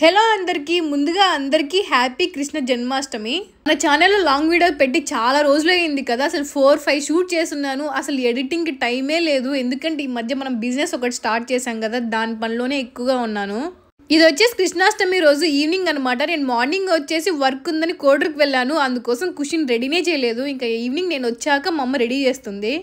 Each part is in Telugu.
హలో అందరికీ ముందుగా అందరికీ హ్యాపీ కృష్ణ జన్మాష్టమి. మన ఛానల్లో లాంగ్ వీడియో పెట్టి చాలా రోజులు అయింది కదా. అసలు 4-5 షూట్ చేస్తున్నాను. అసలు ఎడిటింగ్కి టైమే లేదు. ఎందుకంటే ఈ మధ్య మనం బిజినెస్ ఒకటి స్టార్ట్ చేసాం కదా, దాని పనిలోనే ఎక్కువగా ఉన్నాను. ఇది వచ్చేసి కృష్ణాష్టమి రోజు ఈవినింగ్ అనమాట. నేను మార్నింగ్ వచ్చేసి వర్క్ ఉందని కోడూరుకి వెళ్ళాను. అందుకోసం కుషిన్ రెడీనే చేయలేదు. ఇంకా ఈవినింగ్ నేను వచ్చాక మా అమ్మ రెడీ చేస్తుంది.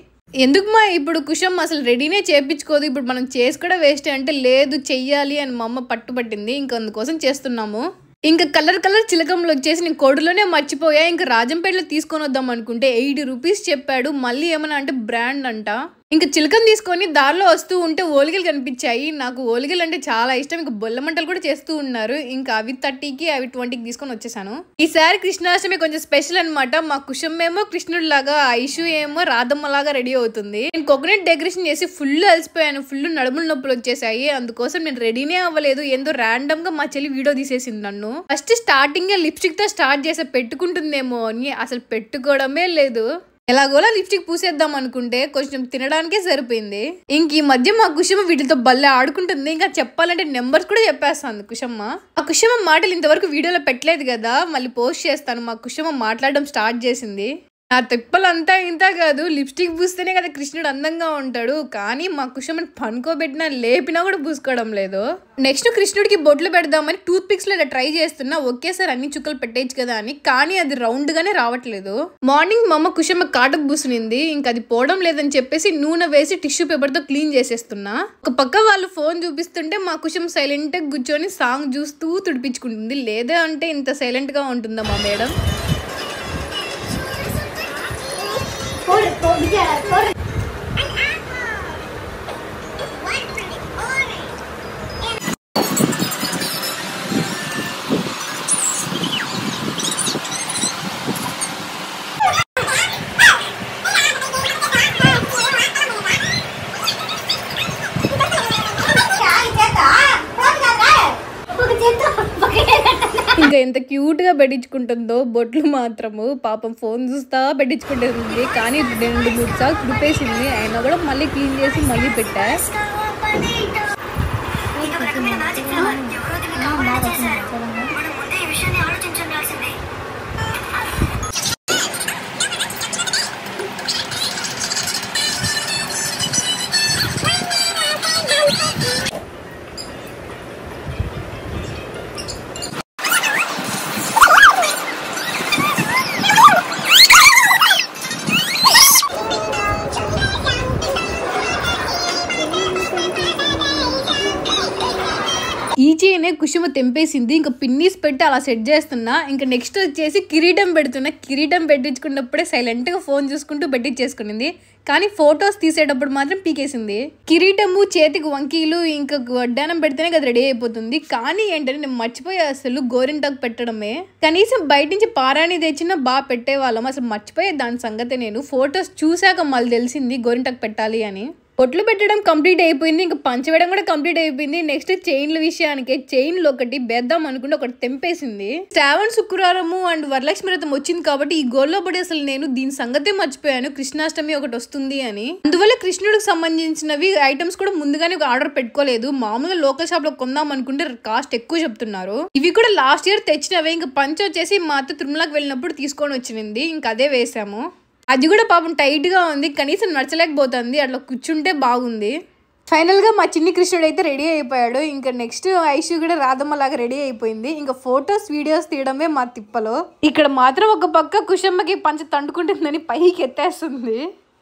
ఎందుకు ఇప్పుడు కుషం అసలు రెడీనే చేయించుకోదు, ఇప్పుడు మనం చేసి కూడా వేస్ట్ అంటే లేదు చెయ్యాలి అని మా అమ్మ పట్టుబట్టింది. ఇంకా అందుకోసం చేస్తున్నాము. ఇంకా కలర్ చిలకములు వచ్చేసి నేను కోడులోనే మర్చిపోయా. ఇంకా రాజంపేటలో తీసుకొని వద్దాం అనుకుంటే 80 రూపీస్ చెప్పాడు. మళ్ళీ ఏమన్నా అంటే బ్రాండ్ అంట. ఇంకా చిలకం తీసుకొని దారిలో వస్తూ ఉంటే ఓలిగలు కనిపించాయి. నాకు ఓలిగలు అంటే చాలా ఇష్టం. ఇంకా బొల్ల మంటలు కూడా చేస్తూ ఉన్నారు. ఇంకా అవి 30కి అవి 20కి తీసుకొని వచ్చేసాను. ఈసారి కృష్ణాష్టమి కొంచెం స్పెషల్ అనమాట. మా కుషం ఏమో కృష్ణుడు లాగా, ఐషు ఏమో రాధమ్మ లాగా రెడీ అవుతుంది. నేను కోకోనట్ డెకరేషన్ చేసి ఫుల్ అలసిపోయాను. ఫుల్ నడుముల నొప్పులు వచ్చేసాయి. అందుకోసం నేను రెడీనే అవ్వలేదు. ఏందో ర్యాండమ్ గా మా చెల్లి వీడియో తీసేసింది నన్ను. ఫస్ట్ స్టార్టింగ్ లిప్స్టిక్ తో స్టార్ట్ చేసి పెట్టుకుంటుందేమో అని అసలు పెట్టుకోవడమే లేదు. ఎలాగోలా లిప్స్టిక్ పూసేద్దాం అనుకుంటే కొంచెం తినడానికే సరిపోయింది. ఇంక ఈ మధ్య మా కుషమ్మ వీటితో భలే ఆడుకుంటుంది. ఇంకా చెప్పాలంటే నెంబర్స్ కూడా చెప్పేస్తాను కుషమ్మ. ఆ కుషమ్మ మాటలు ఇంతవరకు వీడియోలో పెట్టలేదు కదా, మళ్ళీ పోస్ట్ చేస్తాను. మా కుషమ్మ మాట్లాడడం స్టార్ట్ చేసింది. నా తిప్పలంతా ఇంత కాదు, లిప్స్టిక్ పూస్తేనే కదా కృష్ణుడు అందంగా ఉంటాడు. కానీ మా కుషమ్మని పనుకోబెట్టినా లేపినా కూడా పూసుకోవడం లేదు. నెక్స్ట్ కృష్ణుడికి బొట్లు పెడదామని టూత్ పిక్స్ లో ఇలా ట్రై చేస్తున్నా. ఒకేసారి అన్ని చుక్కలు పెట్టేయచ్చు కదా అని, కానీ అది రౌండ్ గానే రావట్లేదు. మార్నింగ్ మా అమ్మ కుషమ్మ కాటుకు పూసినింది. ఇంకా అది పోవడం లేదని చెప్పేసి నూనె వేసి టిష్యూ పేపర్ తో క్లీన్ చేసేస్తున్నా. ఒక పక్క వాళ్ళు ఫోన్ చూపిస్తుంటే మా కుషమ్మ సైలెంట్ గా కూర్చొని సాంగ్ చూస్తూ తుడిపించుకుంటుంది. లేదా అంటే ఇంత సైలెంట్ గా ఉంటుందా మా మేడం? ఇంకా ఎంత క్యూట్ గా పెట్టించుకుంటుందో బొట్లు మాత్రము. పాపం ఫోన్ చూస్తా పెట్టించుకుంటుంది. కానీ 2-3 సార్లు తుడిపేసింది. అయినా కూడా మళ్ళీ క్లీన్ చేసి మళ్ళీ పెట్టా. ఈ చైనే కుషుమ తెంపేసింది. ఇంకా పిన్నీస్ పెట్టి అలా సెట్ చేస్తున్నా. ఇంకా నెక్స్ట్ వచ్చేసి కిరీటం పెడుతున్నా. కిరీటం పెట్టించుకున్నప్పుడే సైలెంట్ గా ఫోన్ చూసుకుంటూ పెట్టించేసుకునింది. కానీ ఫొటోస్ తీసేటప్పుడు మాత్రం పీకేసింది. కిరీటము, చేతికి వంకీలు, ఇంకా వడ్డానం పెడితేనే కదా రెడీ అయిపోతుంది. కానీ ఏంటంటే నేను మర్చిపోయా అసలు గోరింటాకు పెట్టడమే. కనీసం బయట నుంచి పారాణి తెచ్చినా బాగా పెట్టేవాళ్ళం. అసలు మర్చిపోయే దాని సంగతే. నేను ఫొటోస్ చూసాక మళ్ళీ తెలిసింది గోరింటాకు పెట్టాలి అని. బొట్లు పెట్టడం కంప్లీట్ అయిపోయింది. ఇంకా పంచవేయడం కూడా కంప్లీట్ అయిపోయింది. నెక్స్ట్ చైన్ల విషయానికి చైన్లు ఒకటి బేద్దాం అనుకుంటే ఒకటి తెంపేసింది. శ్రావణ శుక్రవారము అండ్ వరలక్ష్మి వ్రతం వచ్చింది కాబట్టి ఈ గోల్లో పడి అసలు నేను దీని సంగతే మర్చిపోయాను కృష్ణాష్టమి ఒకటి వస్తుంది అని. అందువల్ల కృష్ణుడికి సంబంధించినవి ఐటమ్స్ కూడా ముందుగానే ఆర్డర్ పెట్టుకోలేదు. మామూలుగా లోకల్ షాప్ లో కొందాం అనుకుంటే కాస్ట్ ఎక్కువ చెప్తున్నారు. ఇవి కూడా లాస్ట్ ఇయర్ తెచ్చినవే. ఇంకా పంచ వచ్చేసి మా అత్త తిరుమలకి వెళ్ళినప్పుడు తీసుకొని వచ్చింది. ఇంకా అదే వేసాము. అది కూడా పాపం టైట్ గా ఉంది. కనీసం నడచలేకపోతుంది. అట్లా కూర్చుంటే బాగుంది. ఫైనల్ గా మా చిన్ని కృష్ణుడు అయితే రెడీ అయిపోయాడు. ఇంకా నెక్స్ట్ ఐషు కూడా రాధమ్మ లాగా రెడీ అయిపోయింది. ఇంకా ఫొటోస్ వీడియోస్ తీయడమే మా తిప్పలో. ఇక్కడ మాత్రం ఒక పక్క కుషమ్మకి పంచ తండుకుంటుందని పైకి ఎత్తేస్తుంది.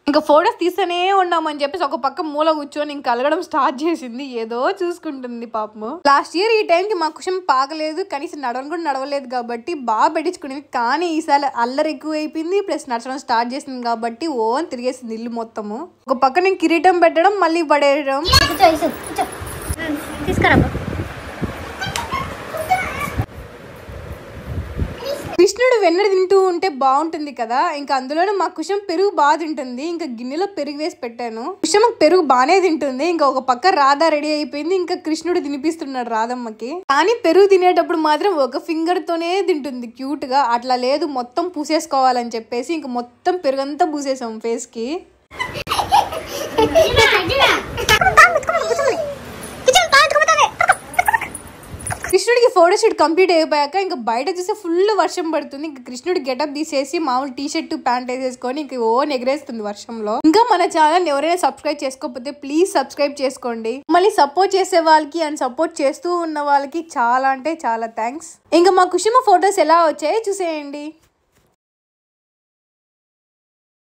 ఇంకా ఫొటోస్ తీస్తూనే ఉన్నామని చెప్పేసి ఒక పక్క మూల కూర్చొని ఇంకా అలగడం స్టార్ట్ చేసింది. ఏదో చూసుకుంటుంది పాపము. లాస్ట్ ఇయర్ ఈ టైంకి మా కుషం పాకలేదు, కనీసం నడవడం కూడా నడవలేదు కాబట్టి బాగా పెట్టించుకునేది. కానీ ఈసారి అల్లరి ఎక్కువ అయిపోయింది, ప్లస్ నడచడం స్టార్ట్ చేసింది కాబట్టి ఓన్ తిరిగేసింది ఇల్లు మొత్తము. ఒక పక్క నేను కిరీటం పెట్టడం, మళ్ళీ పడేయడం. కృష్ణుడు వెన్న తింటూ ఉంటే బాగుంటుంది కదా. ఇంకా అందులోనే మా కుషం పెరుగు బాగా తింటుంది. ఇంకా గిన్నెలో పెరుగు వేసి పెట్టాను. కుషం పెరుగు బాగానే తింటుంది. ఇంకా ఒక పక్క రాధ రెడీ అయిపోయింది. ఇంకా కృష్ణుడు తినిపిస్తున్నాడు రాధమ్మకి. కానీ పెరుగు తినేటప్పుడు మాత్రం ఒక ఫింగర్ తోనే తింటుంది క్యూట్ గా. అట్లా లేదు, మొత్తం పూసేసుకోవాలని చెప్పేసి ఇంకా మొత్తం పెరుగంతా పూసేసాం ఫేస్ కి. కృష్ణుడికి ఫోటోషూట్ కంప్లీట్ అయిపోయాక ఇంకా బయట చూస్తే ఫుల్ వర్షం పడుతుంది. ఇంకా కృష్ణుడి గెటప్ తీసేసి మామూలు టీ షర్ట్ ప్యాంట్ వేసేసుకొని ఇంకా ఎగరేస్తుంది వర్షంలో. ఇంకా మన ఛానల్ ఎవరైనా సబ్స్క్రైబ్ చేసుకోకపోతే ప్లీజ్ సబ్స్క్రైబ్ చేసుకోండి. మళ్ళీ సపోర్ట్ చేసే వాళ్ళకి అండ్ సపోర్ట్ చేస్తూ ఉన్న వాళ్ళకి చాలా అంటే చాలా థ్యాంక్స్. ఇంకా మా కుసుమ ఫొటోస్ ఎలా వచ్చాయో చూసేయండి.